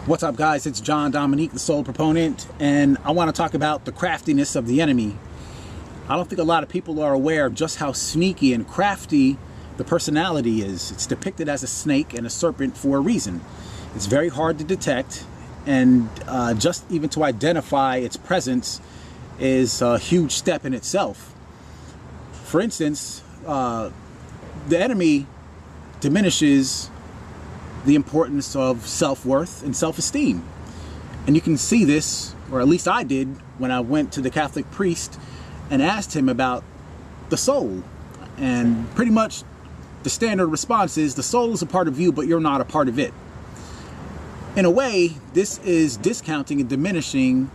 What's up, guys? It's John Dominique, the Soul Proponent, and I want to talk about the craftiness of the enemy. I don't think a lot of people are aware of just how sneaky and crafty the personality is. It's depicted as a snake and a serpent for a reason. It's very hard to detect, and just even to identify its presence is a huge step in itself. For instance, the enemy diminishes the importance of self-worth and self-esteem. And you can see this, or at least I did, when I went to the Catholic priest and asked him about the soul. And pretty much the standard response is, the soul is a part of you, but you're not a part of it. In a way, this is discounting and diminishing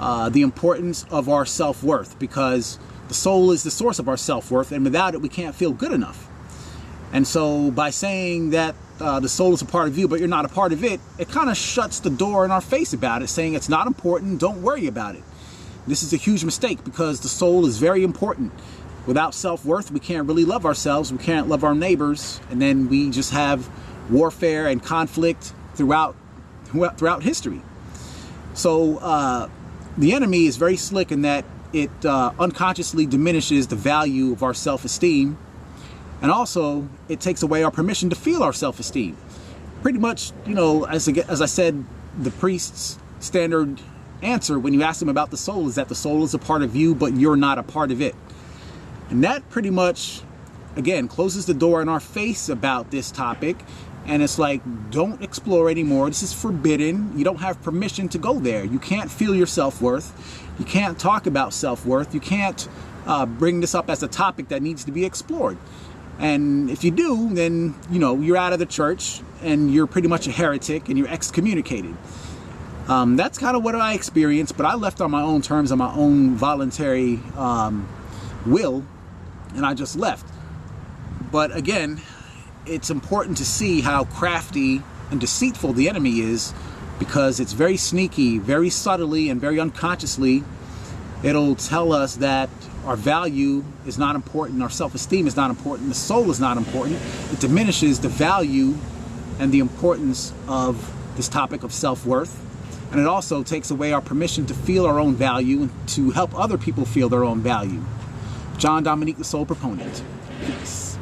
the importance of our self-worth, because the soul is the source of our self-worth, and without it, we can't feel good enough. And so by saying that the soul is a part of you, but you're not a part of it, it kind of shuts the door in our face about it, saying it's not important, don't worry about it. This is a huge mistake, because the soul is very important. Without self-worth, we can't really love ourselves, we can't love our neighbors, and then we just have warfare and conflict throughout history. So the enemy is very slick in that it unconsciously diminishes the value of our self-esteem. And also, it takes away our permission to feel our self-esteem. Pretty much, you know, as I said, the priest's standard answer when you ask him about the soul is that the soul is a part of you, but you're not a part of it. And that pretty much, again, closes the door in our face about this topic. And it's like, don't explore anymore. This is forbidden. You don't have permission to go there. You can't feel your self-worth. You can't talk about self-worth. You can't bring this up as a topic that needs to be explored. And if you do, then, you know, you're out of the church and you're pretty much a heretic and you're excommunicated. That's kind of what I experienced, but I left on my own terms, on my own voluntary will, and I just left. But again, it's important to see how crafty and deceitful the enemy is, because it's very sneaky, very subtly and very unconsciously. It'll tell us that our value is not important, our self-esteem is not important, the soul is not important. It diminishes the value and the importance of this topic of self-worth. And it also takes away our permission to feel our own value and to help other people feel their own value. John Dominique, the Soul Proponent. Peace.